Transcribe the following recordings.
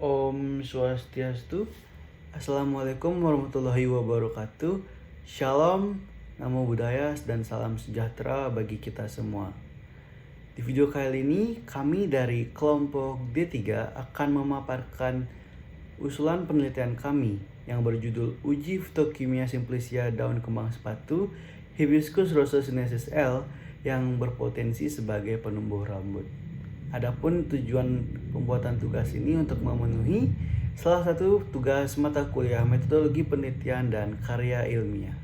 Om Swastiastu. Assalamualaikum warahmatullahi wabarakatuh. Shalom, namo buddhaya, dan salam sejahtera bagi kita semua. Di video kali ini, kami dari kelompok D3 akan memaparkan usulan penelitian kami yang berjudul Uji Fitokimia Simplicia daun kembang sepatu Hibiscus rosa sinensis L yang berpotensi sebagai penumbuh rambut. Adapun tujuan pembuatan tugas ini untuk memenuhi salah satu tugas mata kuliah metodologi penelitian dan karya ilmiah.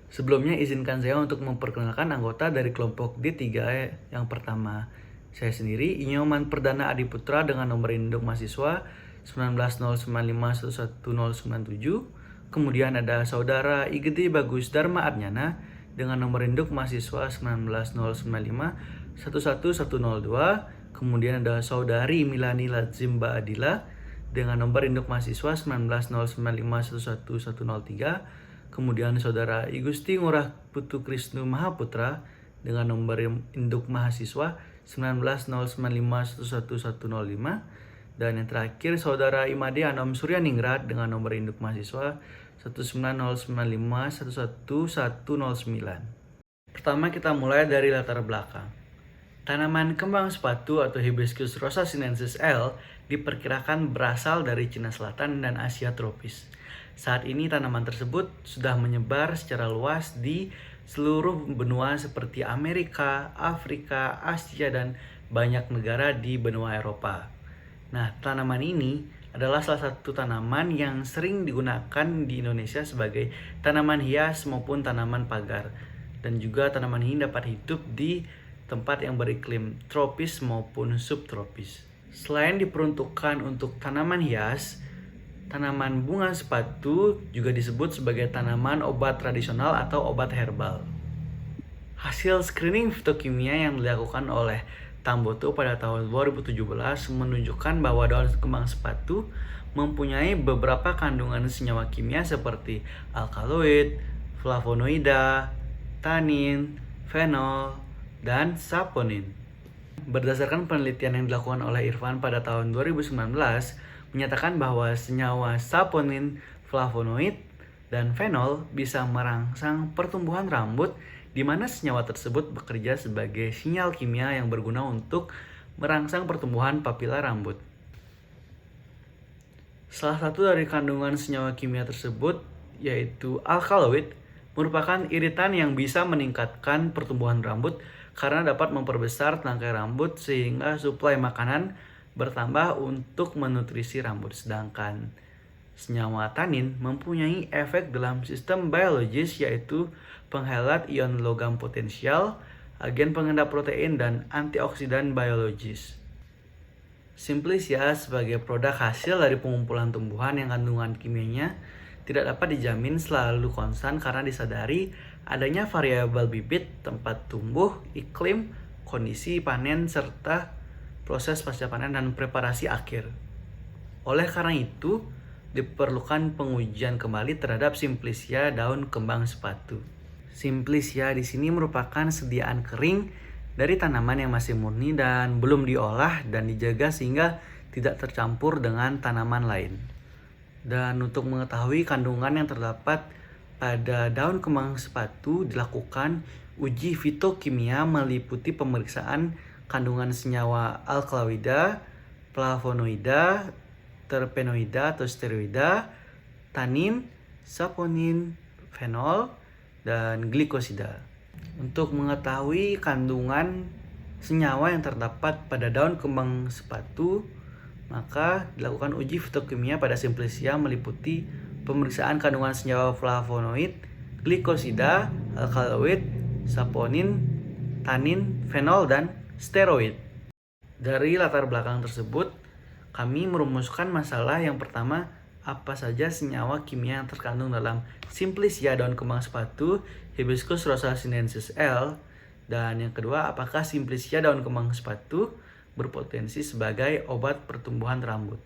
Sebelumnya izinkan saya untuk memperkenalkan anggota dari kelompok D3 yang pertama. Saya sendiri Inyoman Perdana Adiputra dengan nomor induk mahasiswa 19095111097. Kemudian ada saudara Igede Bagus Dharma Adnyana dengan nomor induk mahasiswa 19095111102. Kemudian ada saudari Milani Lazimba Adila dengan nomor induk mahasiswa 19095111103. Kemudian saudara Igusti Ngurah Putu Krisnu Mahaputra dengan nomor induk mahasiswa 19095111105. Dan yang terakhir saudara Imade Anom Suryaningrat dengan nomor induk mahasiswa 19095111109. Pertama kita mulai dari latar belakang. Tanaman kembang sepatu atau Hibiscus rosa sinensis L diperkirakan berasal dari Cina Selatan dan Asia tropis. Saat ini tanaman tersebut sudah menyebar secara luas di seluruh benua seperti Amerika, Afrika, Asia, dan banyak negara di benua Eropa. Nah, tanaman ini adalah salah satu tanaman yang sering digunakan di Indonesia sebagai tanaman hias maupun tanaman pagar. Dan juga tanaman ini dapat hidup di tempat yang beriklim tropis maupun subtropis. Selain diperuntukkan untuk tanaman hias, tanaman bunga sepatu juga disebut sebagai tanaman obat tradisional atau obat herbal. Hasil screening fitokimia yang dilakukan oleh Tamboto pada tahun 2017 menunjukkan bahwa daun kembang sepatu mempunyai beberapa kandungan senyawa kimia seperti alkaloid, flavonoida, tanin, fenol, dan saponin. Berdasarkan penelitian yang dilakukan oleh Irfan pada tahun 2019 menyatakan bahwa senyawa saponin, flavonoid, dan fenol bisa merangsang pertumbuhan rambut, di mana senyawa tersebut bekerja sebagai sinyal kimia yang berguna untuk merangsang pertumbuhan papila rambut. Salah satu dari kandungan senyawa kimia tersebut yaitu alkaloid merupakan iritan yang bisa meningkatkan pertumbuhan rambut karena dapat memperbesar tangkai rambut sehingga suplai makanan bertambah untuk menutrisi rambut. Sedangkan senyawa tanin mempunyai efek dalam sistem biologis yaitu penghelat ion logam potensial, agen pengendap protein, dan antioksidan biologis. Simplicia sebagai produk hasil dari pengumpulan tumbuhan yang kandungan kimianya tidak dapat dijamin selalu konstan karena disadari adanya variabel bibit, tempat tumbuh, iklim, kondisi panen, serta proses pasca panen dan preparasi akhir. Oleh karena itu, diperlukan pengujian kembali terhadap Simplicia daun kembang sepatu. Simplicia di sini merupakan sediaan kering dari tanaman yang masih murni dan belum diolah dan dijaga sehingga tidak tercampur dengan tanaman lain. Dan untuk mengetahui kandungan yang terdapat pada daun kembang sepatu dilakukan uji fitokimia meliputi pemeriksaan kandungan senyawa alkaloida, flavonoida, terpenoida atau steroida, tanin, saponin, fenol, dan glikosida. Untuk mengetahui kandungan senyawa yang terdapat pada daun kembang sepatu, maka dilakukan uji fitokimia pada Simplicia meliputi pemeriksaan kandungan senyawa flavonoid, glikosida, alkaloid, saponin, tanin, fenol, dan steroid. Dari latar belakang tersebut, kami merumuskan masalah yang pertama, apa saja senyawa kimia yang terkandung dalam Simplicia daun kembang sepatu Hibiscus rosa sinensis L, dan yang kedua, apakah Simplicia daun kembang sepatu berpotensi sebagai obat pertumbuhan rambut.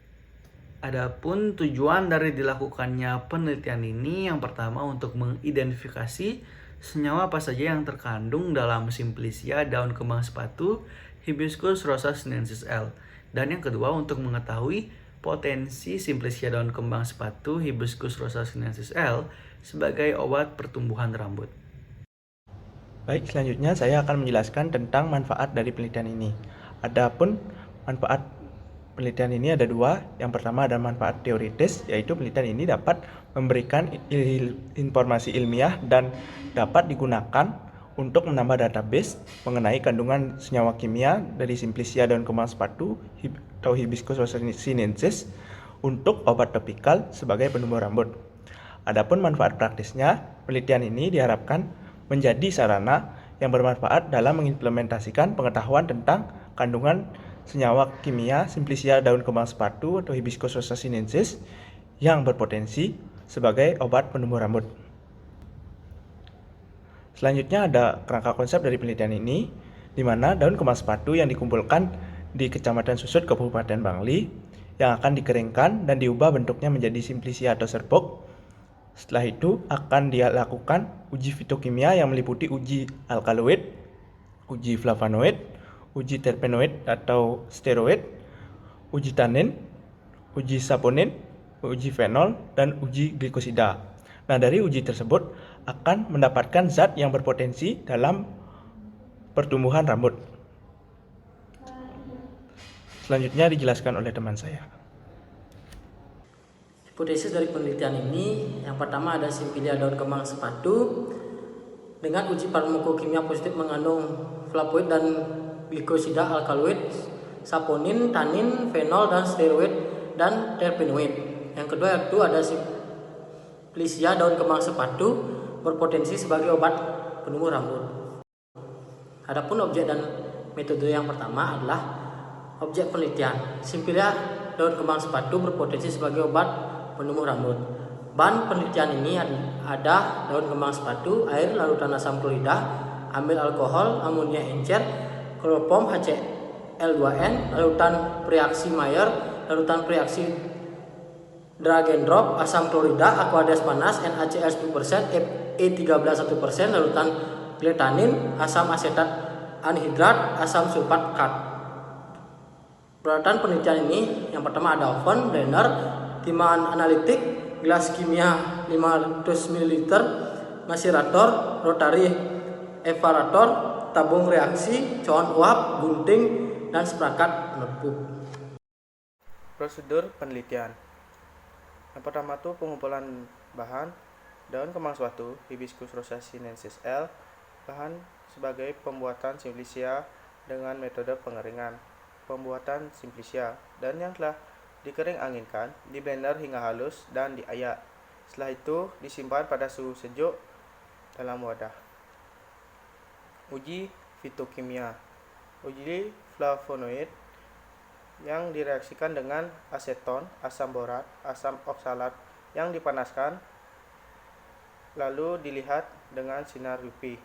Adapun tujuan dari dilakukannya penelitian ini yang pertama untuk mengidentifikasi senyawa apa saja yang terkandung dalam Simplicia daun kembang sepatu Hibiscus rosa sinensis L. Dan yang kedua untuk mengetahui potensi Simplicia daun kembang sepatu Hibiscus rosa sinensis L sebagai obat pertumbuhan rambut. Baik, selanjutnya saya akan menjelaskan tentang manfaat dari penelitian ini. Adapun manfaat penelitian ini ada dua. Yang pertama ada manfaat teoritis, yaitu penelitian ini dapat memberikan informasi ilmiah dan dapat digunakan untuk menambah database mengenai kandungan senyawa kimia dari Simplicia daun kembang sepatu atau Hibiscus rosa sinensis untuk obat topikal sebagai penumbuh rambut. Adapun manfaat praktisnya, penelitian ini diharapkan menjadi sarana yang bermanfaat dalam mengimplementasikan pengetahuan tentang kandungan senyawa kimia Simplicia daun kembang sepatu atau Hibiscus rosa sinensis yang berpotensi sebagai obat penumbuh rambut. Selanjutnya ada kerangka konsep dari penelitian ini, di mana daun kembang sepatu yang dikumpulkan di Kecamatan Susut, Kabupaten Bangli, yang akan dikeringkan dan diubah bentuknya menjadi Simplicia atau serbuk. Setelah itu akan dilakukan uji fitokimia yang meliputi uji alkaloid, uji flavonoid, uji terpenoid atau steroid, uji tanin, uji saponin, uji fenol, dan uji glikosida. Nah, dari uji tersebut akan mendapatkan zat yang berpotensi dalam pertumbuhan rambut. Selanjutnya dijelaskan oleh teman saya. Hipotesis dari penelitian ini, yang pertama ada Simplicia daun kembang sepatu dengan uji farmakokimia positif mengandung flavonoid dan glikosida alkaloid, saponin, tanin, fenol, dan steroid dan terpenoid. Yang kedua yaitu ada Simplicia daun kembang sepatu berpotensi sebagai obat penumbuh rambut. Adapun objek dan metode yang pertama adalah objek penelitian. Simplicia daun kembang sepatu berpotensi sebagai obat penumbuh rambut. Bahan penelitian ini ada daun kembang sepatu, air, larutan asam klorida, amil alkohol, amonia encer, kloroform HCl2n, larutan reaksi Mayer, larutan reaksi drag and drop, asam klorida, aqueous panas, NaCl 10%, E13 1%, larutan gletanin, asam asetat anhidrat, asam sulfat kat. Peralatan penelitian ini yang pertama ada oven, blender, timbangan analitik, gelas kimia 500 ml, macerator, rotary evaporator, tabung reaksi, cawan uap, gunting, dan seperangkat notebook. Prosedur penelitian. Yang pertama tuh pengumpulan bahan daun kembang sepatu Hibiscus rosa sinensis L, bahan sebagai pembuatan Simplicia dengan metode pengeringan, pembuatan Simplicia, dan yang telah dikering anginkan, di blender hingga halus dan diayak. Setelah itu disimpan pada suhu sejuk dalam wadah. Uji fitokimia. Uji flavonoid yang direaksikan dengan aseton, asam borat, asam oksalat yang dipanaskan lalu dilihat dengan sinar UV.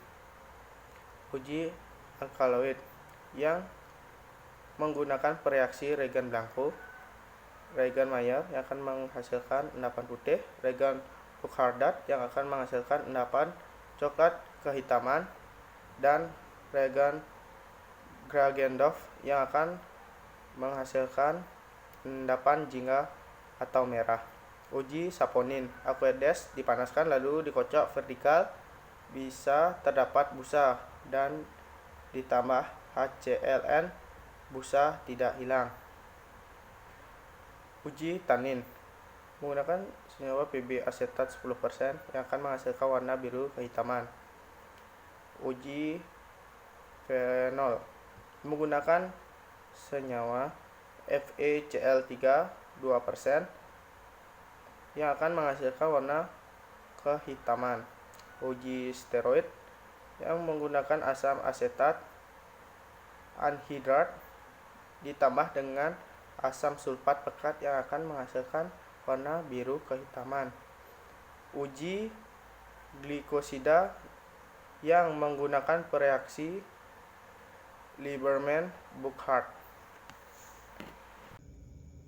Uji alkaloid yang menggunakan reaksi reagen blanco, reagen Mayer yang akan menghasilkan endapan putih, reagen Burkhardt yang akan menghasilkan endapan coklat kehitaman, dan reagen Kragendorf yang akan menghasilkan endapan jingga atau merah. Uji saponin. Aqueous dipanaskan lalu dikocok vertikal, bisa terdapat busa dan ditambah HClN, busa tidak hilang. Uji tanin. Menggunakan senyawa PB asetat 10% yang akan menghasilkan warna biru kehitaman. Uji fenol. Menggunakan senyawa FeCl3 2% yang akan menghasilkan warna kehitaman. Uji steroid yang menggunakan asam asetat anhidrat ditambah dengan asam sulfat pekat yang akan menghasilkan warna biru kehitaman. Uji glikosida yang menggunakan reaksi Lieberman-Burkhardt.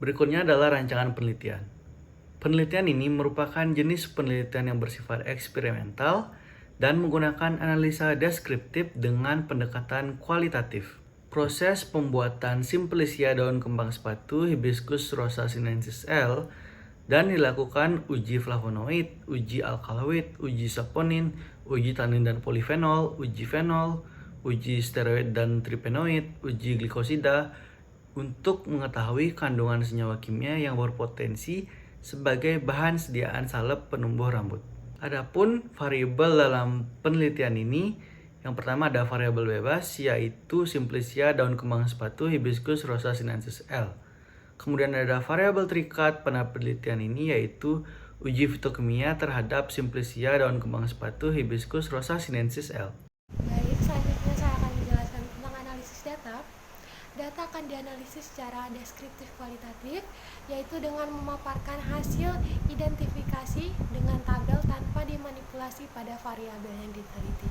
Berikutnya adalah rancangan penelitian. Penelitian ini merupakan jenis penelitian yang bersifat eksperimental dan menggunakan analisa deskriptif dengan pendekatan kualitatif. Proses pembuatan Simplicia daun kembang sepatu Hibiscus rosa sinensis L dan dilakukan uji flavonoid, uji alkaloid, uji saponin, uji tanin dan polifenol, uji fenol, uji steroid dan tripenoid, uji glikosida untuk mengetahui kandungan senyawa kimia yang berpotensi sebagai bahan sediaan salep penumbuh rambut. Adapun variabel dalam penelitian ini, yang pertama ada variabel bebas, yaitu Simplicia daun kembang sepatu Hibiscus rosa sinensis L. Kemudian ada variabel terikat pada penelitian ini, yaitu uji fitokimia terhadap Simplicia daun kembang sepatu Hibiscus rosa sinensis L. Baik, selanjutnya saya akan menjelaskan tentang analisis data. Data akan dianalisis secara deskriptif kualitatif, yaitu dengan memaparkan hasil identifikasi dengan tabel tanpa dimanipulasi pada variabel yang diteliti.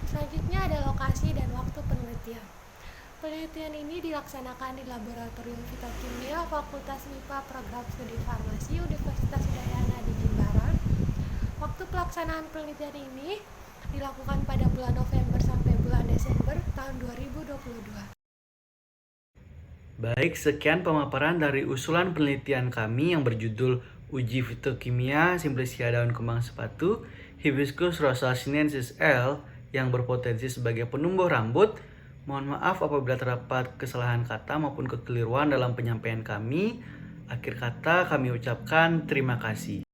Selanjutnya ada lokasi dan waktu penelitian. Penelitian ini dilaksanakan di Laboratorium Fitokimia Fakultas MIPA Program Studi Farmasi Universitas Udayana di Jimbaran. Waktu pelaksanaan penelitian ini dilakukan pada bulan November sampai bulan Desember tahun 2022. Baik, sekian pemaparan dari usulan penelitian kami yang berjudul Uji Fitokimia Simplicia daun kembang sepatu Hibiscus rosa sinensis L yang berpotensi sebagai penumbuh rambut. Mohon maaf apabila terdapat kesalahan kata maupun kekeliruan dalam penyampaian kami. Akhir kata kami ucapkan terima kasih.